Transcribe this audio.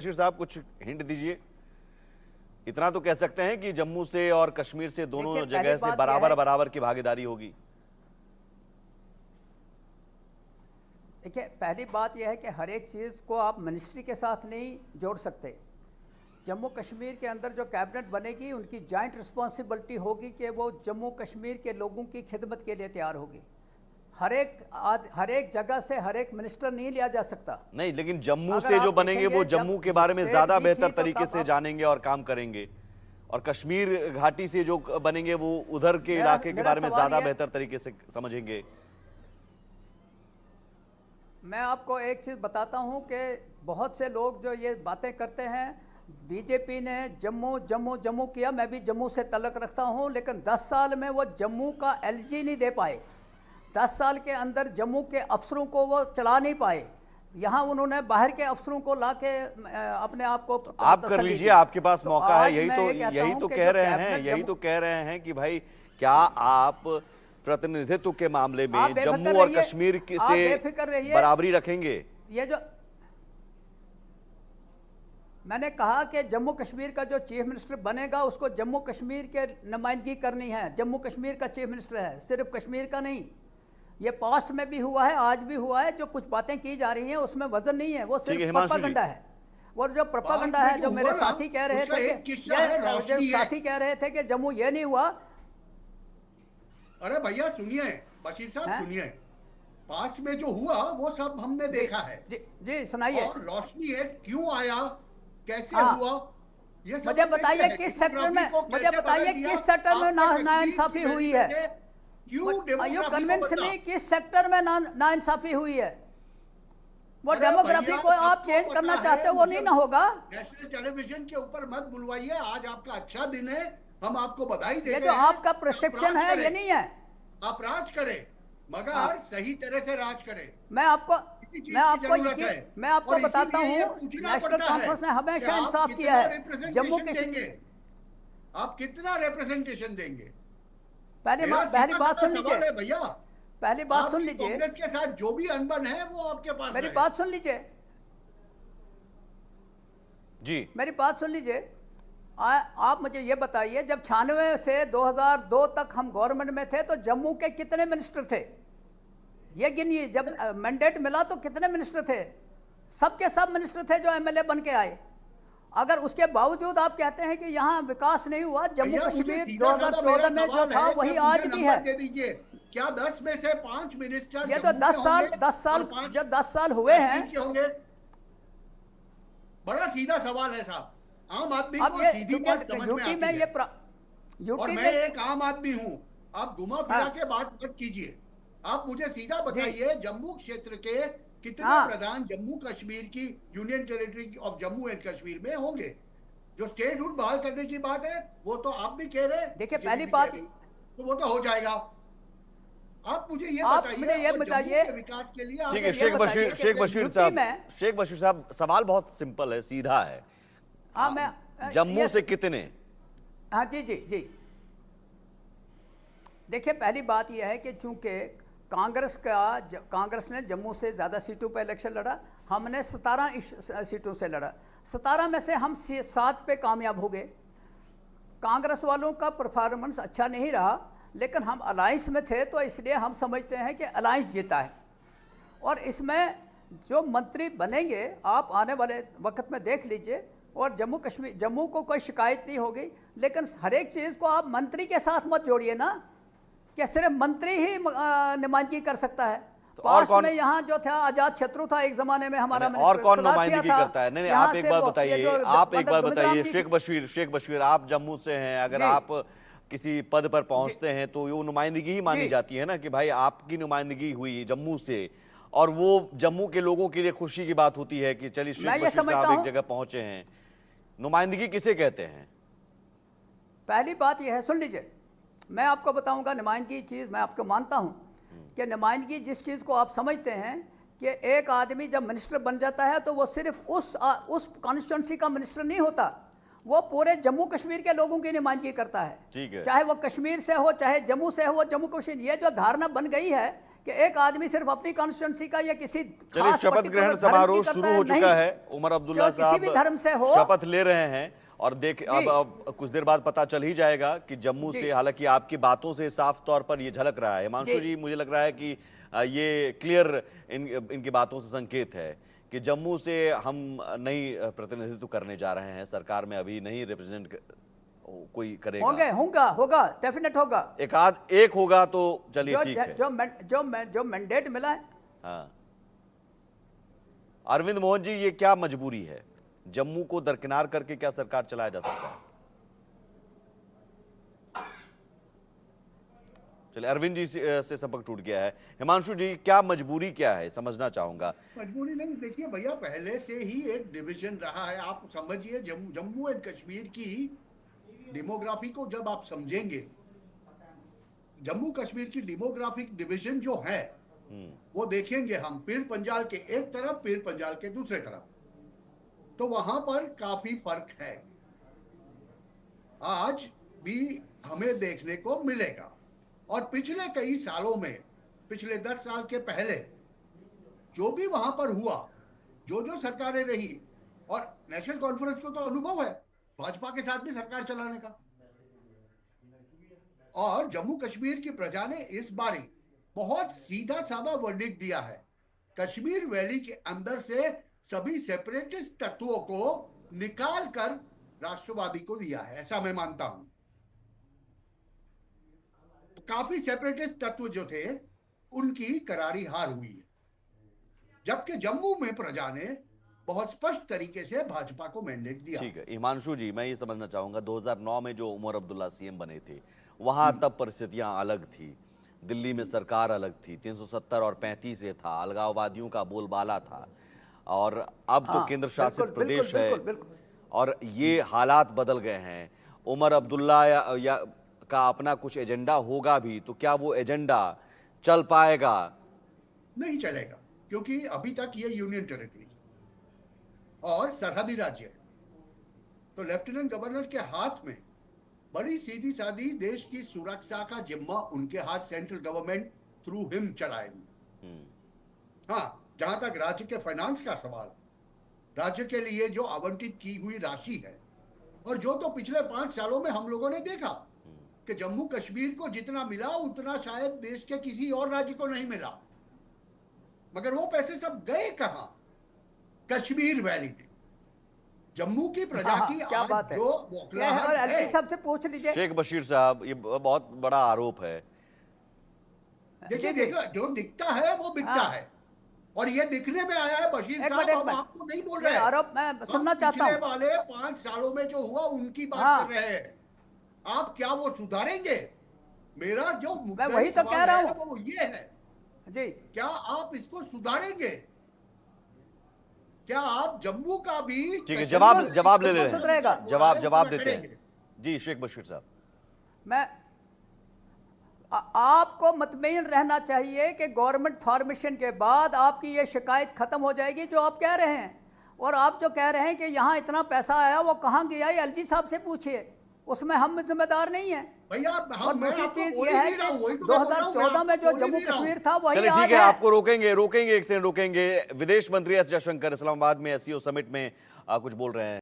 बशीर साहब कुछ हिंट दीजिए। इतना तो कह सकते हैं कि जम्मू से और कश्मीर से दोनों जगह से बराबर बराबर की भागीदारी होगी। देखिए, पहली बात यह है कि हर एक चीज़ को आप मिनिस्ट्री के साथ नहीं जोड़ सकते। जम्मू कश्मीर के अंदर जो कैबिनेट बनेगी उनकी जॉइंट रिस्पॉन्सिबिलिटी होगी कि वो जम्मू कश्मीर के लोगों की खिदमत के लिए तैयार होगी। हर एक जगह से हर एक मिनिस्टर नहीं लिया जा सकता। नहीं, लेकिन जम्मू से जो बनेंगे वो जम्मू के बारे में ज्यादा बेहतर तरीके से जानेंगे और काम करेंगे, और कश्मीर घाटी से जो बनेंगे वो उधर के इलाके के बारे में ज्यादा बेहतर तरीके से समझेंगे। मैं आपको एक चीज़ बताता हूं कि बहुत से लोग जो ये बातें करते हैं, बीजेपी ने जम्मू जम्मू जम्मू किया, मैं भी जम्मू से तल्लुक़ रखता हूं, लेकिन 10 साल में वो जम्मू का एलजी नहीं दे पाए। 10 साल के अंदर जम्मू के अफसरों को वो चला नहीं पाए। यहाँ उन्होंने बाहर के अफसरों को लाके अपने आप को तो आप कर लीजिए, आपके पास मौका है। यही तो कह रहे हैं कि भाई क्या आप प्रतिनिधित्व के मामले में जम्मू और कश्मीर से बराबरी रखेंगे? ये जो मैंने कहा कि जम्मू कश्मीर का जो चीफ मिनिस्टर बनेगा उसको जम्मू कश्मीर के नुमाइंदगी करनी है। जम्मू कश्मीर का चीफ मिनिस्टर है, सिर्फ कश्मीर का नहीं। ये पास्ट में भी हुआ है, आज भी हुआ है। जो कुछ बातें की जा रही हैं उसमें वजन नहीं है, वो सिर्फ प्रोपेगेंडा है। वो जो प्रोपेगेंडा है, जो मेरे साथी कह रहे थे कि जम्मू ये नहीं हुआ। अरे भैया सुनिए, बशीर साहब सुनिए, पास में जो हुआ वो सब हमने देखा है। जी सुनाइए। और रोशनी एक्ट क्यों आया, कैसे हुआ, ये सब मुझे बताइए किस सेक्टर में, नाइंसाफी हुई है? क्यों कन्विंस मी किस सेक्टर में नाइंसाफी हुई है? वो डेमोग्राफी को आप चेंज करना चाहते हो, वो नहीं ना होगा। नेशनल टेलीविजन के ऊपर मत बुलवाइए, आज आपका अच्छा दिन है, हम आपको बधाई देते हैं। ये जो आपका परसेप्शन है ये नहीं है। आप राज करें, मगर सही तरह से राज करें। मैं आपको बताता हूँ, नेशनल कॉन्फ्रेंस ने हमेशा इंसाफ किया है। जम्मू कश्मीर आप कितना रिप्रेजेंटेशन देंगे? पहली बात सुन लीजिए भैया, पहली बात सुन लीजिए। कांग्रेस के साथ जो भी अनबन है वो आपके पास, मेरी बात सुन लीजिए जी, मेरी बात सुन लीजिए। आप मुझे ये बताइए, जब 96 से 2002 तक हम गवर्नमेंट में थे तो जम्मू के कितने मिनिस्टर थे? ये गिनिए। जब मैंडेट मिला तो कितने मिनिस्टर थे? सबके सब मिनिस्टर थे जो एमएलए बन के आए। अगर उसके बावजूद आप कहते हैं कि यहाँ विकास नहीं हुआ, जम्मू कश्मीर 2014 में जो था वही आज भी है। क्या 10 में से 5 मिनिस्टर? ये तो 10 साल हुए हैं। बड़ा सीधा सवाल है साहब, आम आदमी को सीधी बात समझ में आती है। और मैं एक आम आदमी हूँ, आप घुमा फिरा के बात मत कीजिए। आप मुझे सीधा बताइए, जम्मू क्षेत्र के कितने प्रधान जम्मू कश्मीर की union territory of Jammu and Kashmir में होंगे? जो स्टेटहुड बहाल करने की बात है वो तो आप भी कह रहे हैं। देखिए, पहली बात तो वो तो हो जाएगा। आप मुझे ये बताइए विकास के लिए। ठीक है, शेख बशीर साहब, सवाल बहुत सिंपल है, सीधा है। जम्मू से कितने? हाँ जी जी जी। देखिए, पहली बात यह है कि चूंकि कांग्रेस ने जम्मू से ज़्यादा सीटों पर इलेक्शन लड़ा, हमने 17 सीटों से लड़ा। 17 में से हम 7 पे कामयाब हो गए। कांग्रेस वालों का परफॉर्मेंस अच्छा नहीं रहा, लेकिन हम अलायंस में थे तो इसलिए हम समझते हैं कि अलायंस जीता है। और इसमें जो मंत्री बनेंगे आप आने वाले वक्त में देख लीजिए। और जम्मू को कोई शिकायत नहीं होगी, लेकिन हर एक चीज़ को आप मंत्री के साथ मत जोड़िए ना, कि सिर्फ मंत्री ही नुमाइंदगी कर सकता है। तो पास्ट में यहाँ जो था आजाद शत्रु था एक जमाने में हमारा, और कौन नुमाइंदगी करता है? नहीं, आप एक बात बताइए, शेख बशीर, आप जम्मू से हैं, अगर आप किसी पद पर पहुंचते हैं तो वो नुमाइंदगी ही मानी जाती है ना, कि भाई आपकी नुमाइंदगी हुई जम्मू से, और वो जम्मू के लोगों के लिए खुशी की बात होती है कि चलिए शेख बशीर साहब एक जगह पहुंचे हैं। नुमाइंदगी किसे कहते हैं? पहली बात यह है, सुन लीजिए, मैं आपको बताऊंगा नुमाइंदगी चीज़। मैं आपको मानता हूं कि नुमाइंदगी जिस चीज़ को आप समझते हैं कि एक आदमी जब मिनिस्टर बन जाता है तो वो सिर्फ उस कॉन्स्टिट्यूंसी का मिनिस्टर नहीं होता, वो पूरे जम्मू कश्मीर के लोगों की नुमाइंदगी करता है। ठीक है, चाहे वो कश्मीर से हो, चाहे जम्मू से हो, जम्मू कश्मीर। ये जो धारणा बन गई है कि एक आदमी सिर्फ अपनी कॉन्स्टिट्यूंसी का या किसी चलिए, खास शपथ particular ग्रहण धर्म की समारोह करता शुरू हो नहीं। चुका है। उमर अब्दुल्ला जो किसी भी साहब धर्म से हो, शपथ ले रहे हैं और देख अब कुछ देर बाद पता चल ही जाएगा कि जम्मू से, हालांकि आपकी बातों से साफ तौर पर ये झलक रहा है हिमांशु जी, मुझे लग रहा है कि ये क्लियर इनकी बातों से संकेत है कि जम्मू से हम नहीं प्रतिनिधित्व करने जा रहे हैं, सरकार में अभी नहीं रिप्रेजेंट कोई करेगा। होगा डेफिनेट होगा। एक होगा तो चलिए ठीक है। जो मैंडेट मिला है। हाँ, अरविंद मोहन जी, ये क्या मजबूरी है? जम्मू को दरकिनार करके क्या सरकार चलाया जा सकता है? चलिए, अरविंद जी से संपर्क टूट गया है। हिमांशु जी, क्या मजबूरी क्या है, समझना चाहूंगा। मजबूरी नहीं, देखिए भैया, पहले से ही एक डिवीजन रहा है। आप समझिए, जम्मू एंड कश्मीर की डेमोग्राफी को जब आप समझेंगे, जम्मू कश्मीर की डेमोग्राफिक डिवीजन जो है वो देखेंगे हम, पीर पंजाल के एक तरफ, पीर पंजाल के दूसरे तरफ, तो वहां पर काफी फर्क है, आज भी हमें देखने को मिलेगा। और पिछले कई सालों में, पिछले 10 साल के पहले जो भी वहां पर हुआ, जो सरकारें रही, और नेशनल कॉन्फ्रेंस को तो अनुभव है भाजपा के साथ भी सरकार चलाने का, और जम्मू कश्मीर की प्रजा ने इस बारी बहुत सीधा साधा वर्डिक्ट दिया है। कश्मीर वैली के अंदर से सभी सेपरेटिस्ट तत्वों को निकाल कर राष्ट्रवादी को दिया है, ऐसा मैं मानता हूं। काफी सेपरेटिस्ट तत्व जो थे उनकी करारी हार हुई है, जबकि जम्मू में प्रजा ने बहुत स्पष्ट तरीके से भाजपा को मैंडेट दिया। ठीक है हिमांशु जी, मैं ये समझना चाहूंगा 2009 में जो उमर अब्दुल्ला सीएम बने थे, वहां तब परिस्थितियां अलग थी, दिल्ली में सरकार अलग थी, 370 और 35 ये था, अलगाववादियों का बोलबाला था, और अब तो केंद्र शासित प्रदेश है और ये हालात बदल गए हैं। उमर अब्दुल्ला का अपना कुछ एजेंडा होगा भी, तो क्या वो एजेंडा चल पाएगा? नहीं चलेगा, क्योंकि अभी तक ये यूनियन टेरिटरी और सरहदी राज्य है, तो लेफ्टिनेंट गवर्नर के हाथ में बड़ी सीधी सादी देश की सुरक्षा का जिम्मा उनके हाथ सेंट्रल गवर्नमेंट थ्रू हिम चलाएंगे। हाँ, जहां तक राज्य के फाइनेंस का सवाल, राज्य के लिए जो आवंटित की हुई राशि है, और जो तो पिछले 5 सालों में हम लोगों ने देखा कि जम्मू कश्मीर को जितना मिला उतना शायद देश के किसी और राज्य को नहीं मिला, मगर वो पैसे सब गए कहां? कश्मीर वैली में जम्मू की प्रजा की क्या बात है, जो बौखलाहट है। सबसे पूछ लीजिए शेख बशीर साहब, ये बहुत बड़ा आरोप है। देखिए, जो दिखता है वो बिकता है, और ये दिखने में आया है बशीर साहब, हम आपको नहीं बोल रहे हैं, आरोप मैं सुनना चाहता हूं। पिछले वाले 5 सालों में जो हुआ उनकी बात कर रहे हैं। आप क्या वो सुधारेंगे? मेरा जो मैं वही तो कह रहा हूं, वो ये है जी, क्या आप इसको सुधारेंगे? क्या आप जम्मू का भी? ठीक है, जवाब ले रहे हैं, जवाब देते हैं जी शेख बशीर साहब। मैं आपको मुतमईन रहना चाहिए कि गवर्नमेंट फॉर्मेशन के बाद आपकी ये शिकायत खत्म हो जाएगी जो आप कह रहे हैं, और आप जो कह रहे हैं कि यहाँ इतना पैसा आया वो कहाँ गया, ये एलजी साहब से पूछिए, उसमें हम जिम्मेदार नहीं है। भैया, और दूसरी चीज ये है कि 2014 में जो जम्मू कश्मीर था वही चलिए आज ठीक है, आपको रोकेंगे एक सेकंड रोकेंगे। विदेश मंत्री एस जयशंकर इस्लामाबाद में एससीओ समिट में कुछ बोल रहे हैं।